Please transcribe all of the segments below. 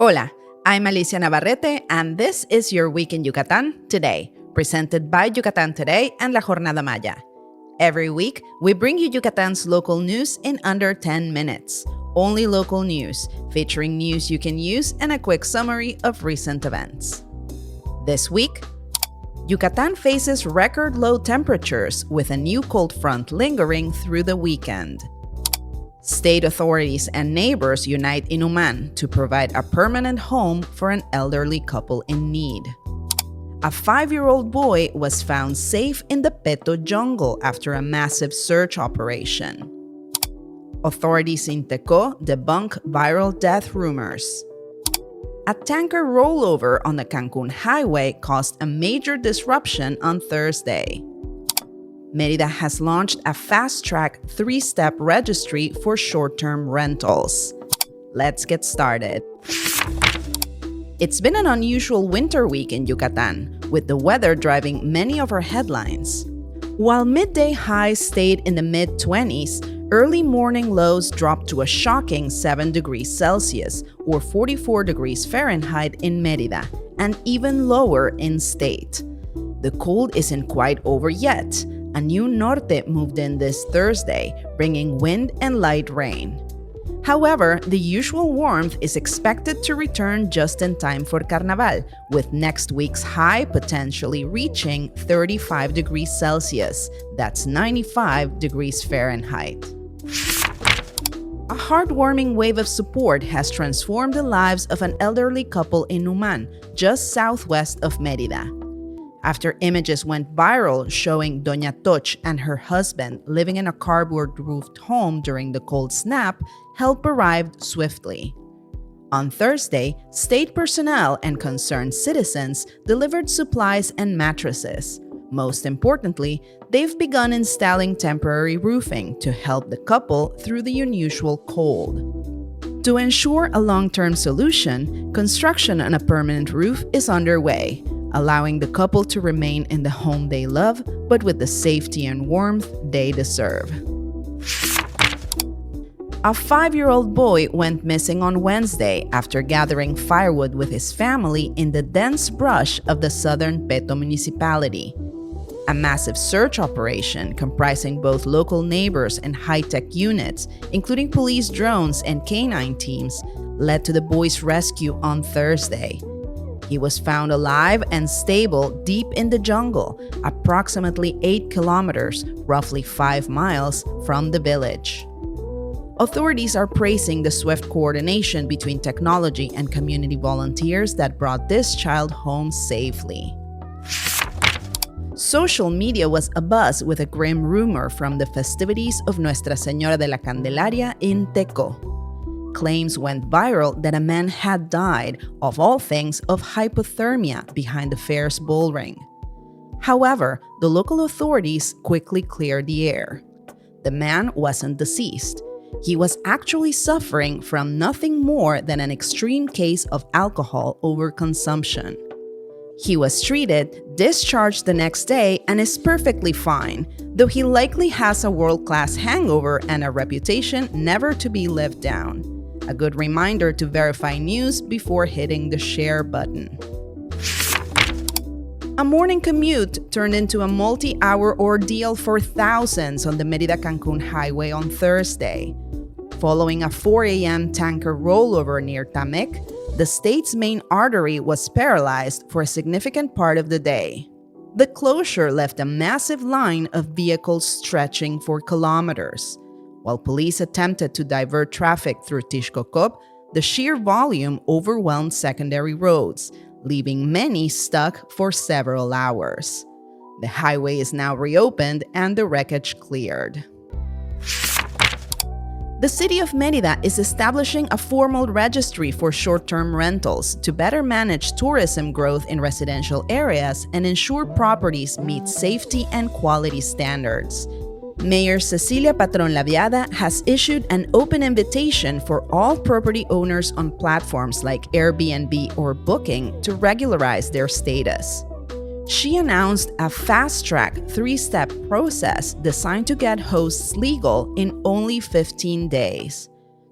Hola, I'm Alicia Navarrete, and this is your Week in Yucatan Today, presented by Yucatan Today and La Jornada Maya. Every week, we bring you Yucatan's local news in under 10 minutes. Only local news, featuring news you can use and a quick summary of recent events. This week, Yucatan faces record low temperatures with a new cold front lingering through the weekend. State authorities and neighbors unite in Umán to provide a permanent home for an elderly couple in need. A 5-year-old boy was found safe in the Peto jungle after a massive search operation. Authorities in Teco debunk viral death rumors. A tanker rollover on the Cancún highway caused a major disruption on Thursday. Merida has launched a fast-track 3-step registry for short-term rentals. Let's get started. It's been an unusual winter week in Yucatan, with the weather driving many of our headlines. While midday highs stayed in the mid-20s, early morning lows dropped to a shocking 7 degrees Celsius or 44 degrees Fahrenheit in Merida, and even lower in state. The cold isn't quite over yet. A new norte moved in this Thursday, bringing wind and light rain. However, the usual warmth is expected to return just in time for Carnaval, with next week's high potentially reaching 35 degrees Celsius. That's 95 degrees Fahrenheit. A heartwarming wave of support has transformed the lives of an elderly couple in Umán, just southwest of Merida. After images went viral showing Doña Toch and her husband living in a cardboard-roofed home during the cold snap, help arrived swiftly. On Thursday, state personnel and concerned citizens delivered supplies and mattresses. Most importantly, they've begun installing temporary roofing to help the couple through the unusual cold. To ensure a long-term solution, construction on a permanent roof is underway, allowing the couple to remain in the home they love, but with the safety and warmth they deserve. A 5-year-old boy went missing on Wednesday after gathering firewood with his family in the dense brush of the southern Peto municipality. A massive search operation comprising both local neighbors and high-tech units, including police drones and canine teams, led to the boy's rescue on Thursday. He was found alive and stable deep in the jungle, approximately 8 kilometers, roughly 5 miles, from the village. Authorities are praising the swift coordination between technology and community volunteers that brought this child home safely. Social media was abuzz with a grim rumor from the festivities of Nuestra Señora de la Candelaria in Teco. Claims went viral that a man had died, of all things, of hypothermia behind the fair's bull ring. However, the local authorities quickly cleared the air. The man wasn't deceased. He was actually suffering from nothing more than an extreme case of alcohol overconsumption. He was treated, discharged the next day, and is perfectly fine, though he likely has a world-class hangover and a reputation never to be lived down. A good reminder to verify news before hitting the share button. A morning commute turned into a multi-hour ordeal for thousands on the Merida-Cancún highway on Thursday. Following a 4 a.m. tanker rollover near Tamec, the state's main artery was paralyzed for a significant part of the day. The closure left a massive line of vehicles stretching for kilometers. While police attempted to divert traffic through Tixcocop, the sheer volume overwhelmed secondary roads, leaving many stuck for several hours. The highway is now reopened and the wreckage cleared. The city of Merida is establishing a formal registry for short-term rentals to better manage tourism growth in residential areas and ensure properties meet safety and quality standards. Mayor Cecilia Patron Laviada has issued an open invitation for all property owners on platforms like Airbnb or Booking to regularize their status. She announced a fast-track 3-step process designed to get hosts legal in only 15 days.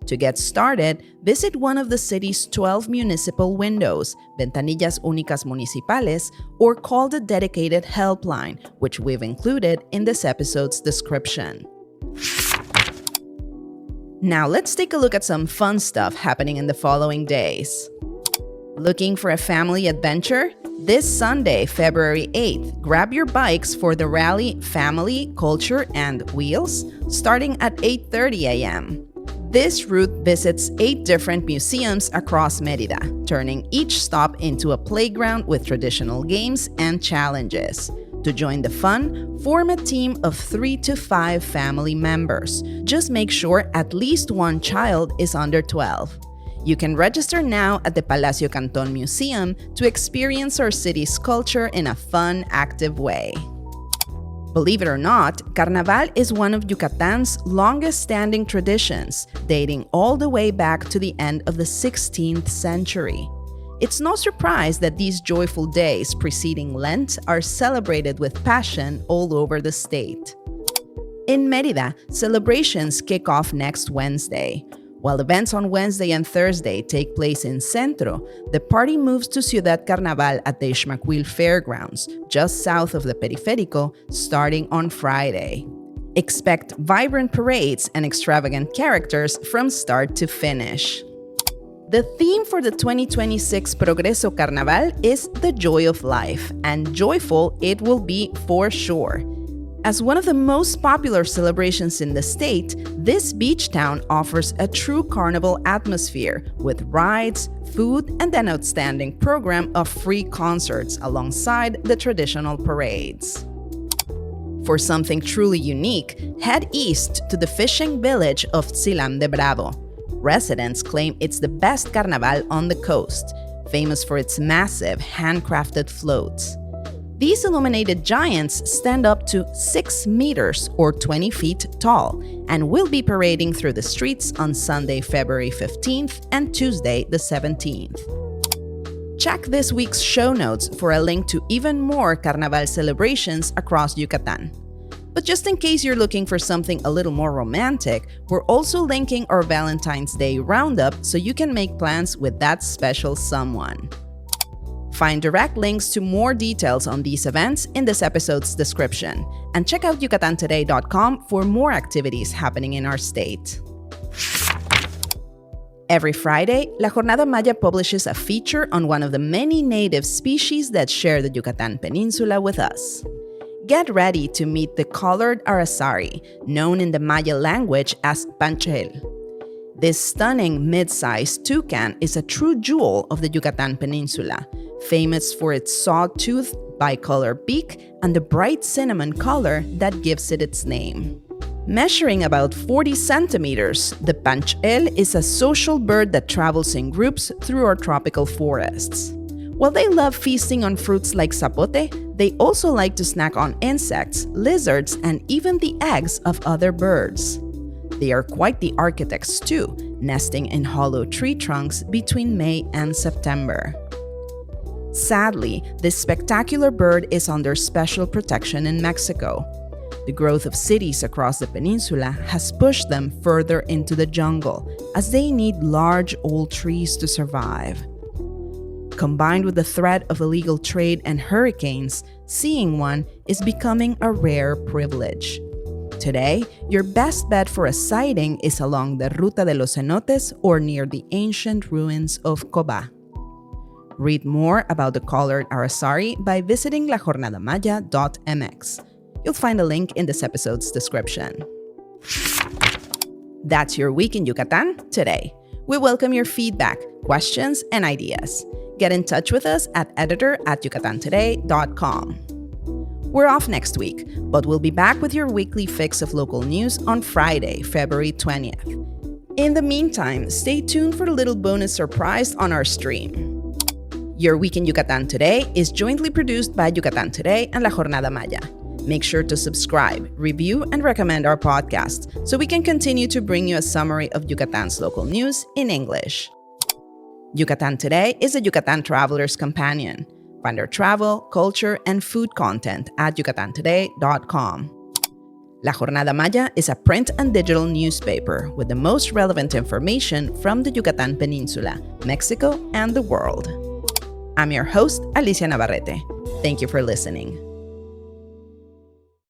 To get started, visit one of the city's 12 municipal windows, Ventanillas Únicas Municipales, or call the dedicated helpline, which we've included in this episode's description. Now let's take a look at some fun stuff happening in the following days. Looking for a family adventure? This Sunday, February 8th, grab your bikes for the rally Family, Culture, and Wheels, starting at 8:30 a.m. This route visits 8 different museums across Merida, turning each stop into a playground with traditional games and challenges. To join the fun, form a team of 3 to 5 family members. Just make sure at least one child is under 12. You can register now at the Palacio Canton Museum to experience our city's culture in a fun, active way. Believe it or not, Carnaval is one of Yucatan's longest-standing traditions, dating all the way back to the end of the 16th century. It's no surprise that these joyful days preceding Lent are celebrated with passion all over the state. In Merida, celebrations kick off next Wednesday. While events on Wednesday and Thursday take place in Centro, the party moves to Ciudad Carnaval at the Ixmaquil Fairgrounds, just south of the Periférico, starting on Friday. Expect vibrant parades and extravagant characters from start to finish. The theme for the 2026 Progreso Carnaval is the joy of life, and joyful it will be for sure. As one of the most popular celebrations in the state, this beach town offers a true carnival atmosphere with rides, food, and an outstanding program of free concerts alongside the traditional parades. For something truly unique, head east to the fishing village of Tzilam de Bravo. Residents claim it's the best carnaval on the coast, famous for its massive handcrafted floats. These illuminated giants stand up to 6 meters or 20 feet tall and will be parading through the streets on Sunday, February 15th and Tuesday, the 17th. Check this week's show notes for a link to even more Carnaval celebrations across Yucatan. But just in case you're looking for something a little more romantic, we're also linking our Valentine's Day roundup so you can make plans with that special someone. Find direct links to more details on these events in this episode's description, and check out yucatantoday.com for more activities happening in our state. Every Friday, La Jornada Maya publishes a feature on one of the many native species that share the Yucatan Peninsula with us. Get ready to meet the collared aracari, known in the Maya language as panchel. This stunning mid-sized toucan is a true jewel of the Yucatan Peninsula, famous for its saw-toothed bicolor beak and the bright cinnamon color that gives it its name. Measuring about 40 centimeters, the panchel is a social bird that travels in groups through our tropical forests. While they love feasting on fruits like zapote, they also like to snack on insects, lizards, and even the eggs of other birds. They are quite the architects too, nesting in hollow tree trunks between May and September. Sadly, this spectacular bird is under special protection in Mexico. The growth of cities across the peninsula has pushed them further into the jungle, as they need large old trees to survive. Combined with the threat of illegal trade and hurricanes, seeing one is becoming a rare privilege. Today, your best bet for a sighting is along the Ruta de los Cenotes or near the ancient ruins of Cobá. Read more about the collared aracari by visiting lajornadamaya.mx. You'll find a link in this episode's description. That's your week in Yucatan today. We welcome your feedback, questions, and ideas. Get in touch with us at editor@yucatantoday.com. We're off next week, but we'll be back with your weekly fix of local news on Friday, February 20th. In the meantime, stay tuned for a little bonus surprise on our stream. Your Week in Yucatan Today is jointly produced by Yucatan Today and La Jornada Maya. Make sure to subscribe, review, and recommend our podcast so we can continue to bring you a summary of Yucatan's local news in English. Yucatan Today is a Yucatan traveler's companion. Find our travel, culture, and food content at yucatantoday.com. La Jornada Maya is a print and digital newspaper with the most relevant information from the Yucatan Peninsula, Mexico, and the world. I'm your host, Alicia Navarrete. Thank you for listening.